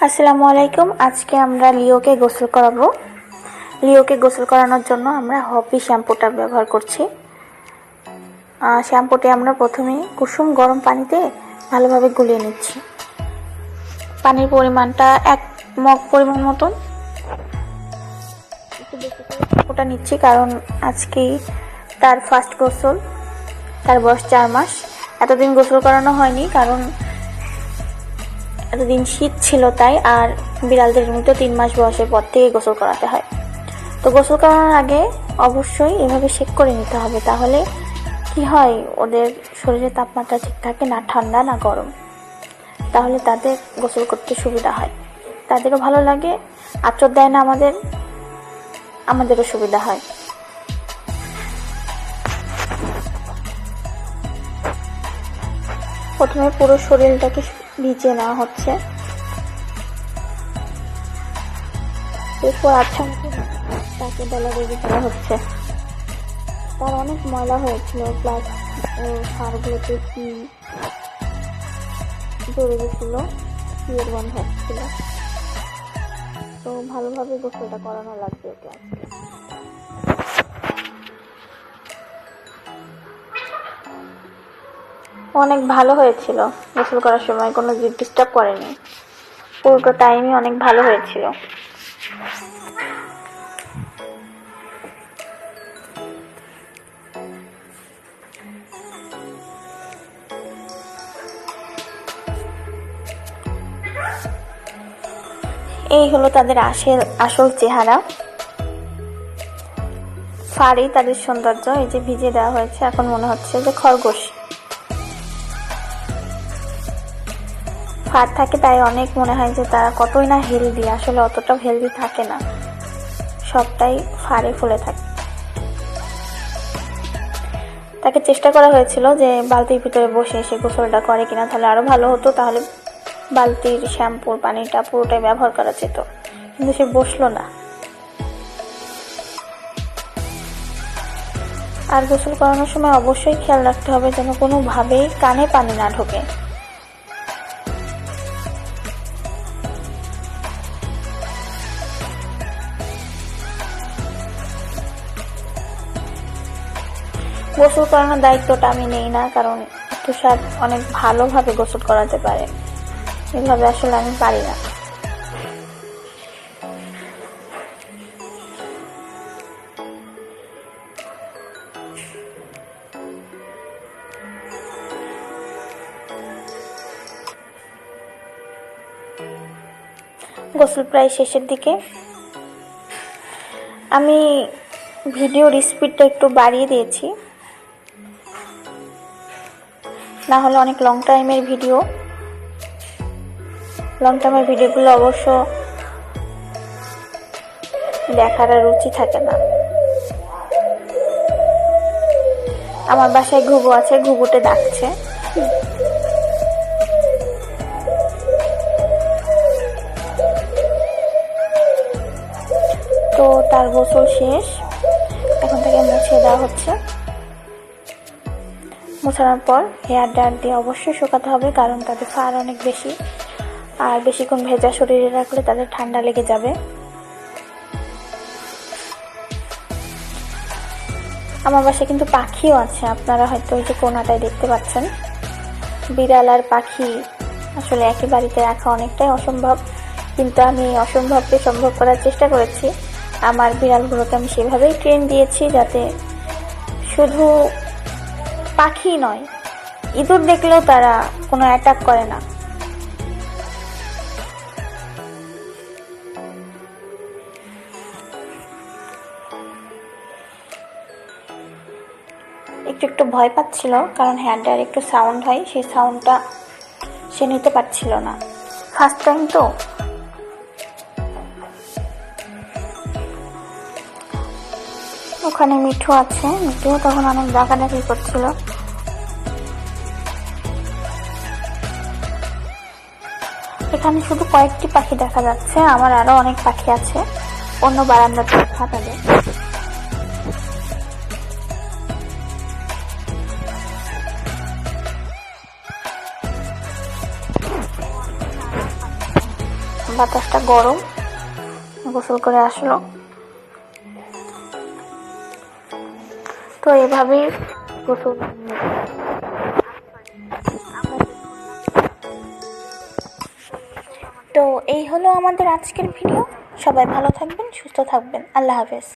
আসসালামু আলাইকুম। আজকে আমরা লিওকে গোসল করাবো। লিওকে গোসল করানোর জন্য আমরা হপি শ্যাম্পুটা ব্যবহার করছি। শ্যাম্পুটি আমরা প্রথমে কুসুম গরম পানিতে ভালোভাবে গুলিয়ে নিচ্ছি। পানির পরিমাণটা 1 মগ পরিমাণ মতন। একটু বেশি করে শ্যাম্পুটা নিচ্ছি কারণ আজকেই তার ফার্স্ট গোসল। তার বয়স 4 মাস। এতদিন গোসল করানো হয়নি কারণ এতদিন শীত ছিল তাই, আর বিড়ালদের মতো 3 মাস বয়সের পর থেকে গোসল করাতে হয়। তো গোসল করানোর আগে অবশ্যই এভাবে চেক করে নিতে হবে, তাহলে কি হয় ওদের শরীরের তাপমাত্রা ঠিক থাকে, না ঠান্ডা না গরম। তাহলে তাদের গোসল করতে সুবিধা হয়, তাদেরও ভালো লাগে, আঁচড় দেয় না আমাদেরও সুবিধা হয়। প্রথমে পুরো শরীরটাকে ভিজিয়ে নেওয়া হচ্ছে, এরপর আচ্ছা তাকে বেলা রেডি করা হচ্ছে। তার অনেক ময়লা হয়েছিল, প্লাস সারগুলোতে কি জড়ে গেছিল, কিয়ের গন্ধ হচ্ছিল। তো ভালোভাবে গোসলটা করানো লাগবে ওকে। অনেক ভালো হয়েছিল, গোসল করার সময় কোনো ডিস্টার্ব করেনি, পুরোটা টাইমই অনেক ভালো হয়েছিল। এই হলো তাদের আসল চেহারা। ফাড়ি তাদের সৌন্দর্য। এই যে ভিজিয়ে দেওয়া হয়েছে, এখন মনে হচ্ছে যে খরগোশ। ফাড় থাকে তাই অনেক মনে হয় যে তারা কতই না হেলদি, আসলে অতটাও হেলদি থাকে না, সবটাই ফাড়ে ফুলে থাকে। তাকে চেষ্টা করা হয়েছিল যে বালতির ভিতরে বসে সে গোসলটা করে কিনা, তাহলে আরো ভালো হতো, তাহলে বালতির শ্যাম্পুর পানিটা পুরোটাই ব্যবহার করা যেত, কিন্তু সে বসলো না। আর গোসল করানোর সময় অবশ্যই খেয়াল রাখতে হবে যেন কোনোভাবেই কানে পানি না ঢোকে। গোসল করানোর দায়িত্বটা আমি নেই না, কারণ তুষার অনেক ভালোভাবে গোসল করাতে পারে, এভাবে আসলে আমি পারি না। গোসল প্রায় শেষের দিকে। আমি ভিডিওর স্পিডটা একটু বাড়িয়ে দিয়েছি, না হলে অনেক লং টাইমের ভিডিওগুলো অবশ্য দেখার আর রুচি থাকে না। আমার বাসায় ঘুঘু আছে, ঘুঘুটে ডাকছে। তো তার গোসল শেষ, এখন থেকে মুছিয়ে দেওয়া হচ্ছে। মোছানোর পর হেয়ার ড্রায়ার দিয়ে অবশ্যই শুকাতে হবে, কারণ তাদের ফার অনেক বেশি, আর বেশিক্ষণ ভেজা শরীরে রাখলে তাদের ঠান্ডা লেগে যাবে। আমার বাসায় কিন্তু পাখিও আছে, আপনারা হয়তো ওই যে কোনাটায় দেখতে পাচ্ছেন। বিড়াল আর পাখি আসলে একই বাড়িতে রাখা অনেকটাই অসম্ভব, কিন্তু আমি অসম্ভবকে সম্ভব করার চেষ্টা করেছি। আমার বিড়ালগুলোকে আমি সেভাবেই ট্রেন দিয়েছি যাতে শুধু পাখি নয়, ইঁদুর দেখলেও তারা কোনো অ্যাটাক করে না। একটু ভয় পাচ্ছিল, কারণ হেয়ার ড্রায়ার একটু সাউন্ড হয়, সেই সাউন্ডটা সে নিতে পারছিল না, ফার্স্ট টাইম তো। ওখানে মিঠু আছে, মিঠু তখন অনেক ডাকাডাকি করছিল। এখানে শুধু কয়েকটি পাখি দেখা যাচ্ছে, আমার আরো অনেক পাখি আছে অন্য বারান্দাতে ছাতাতে। বাতাসটা গরম, গোসল করে আসলো। তো এভাবেই গোসল। তো এই হলো আমাদের আজকের ভিডিও। সবাই ভালো থাকবেন, সুস্থ থাকবেন। আল্লাহ হাফেজ।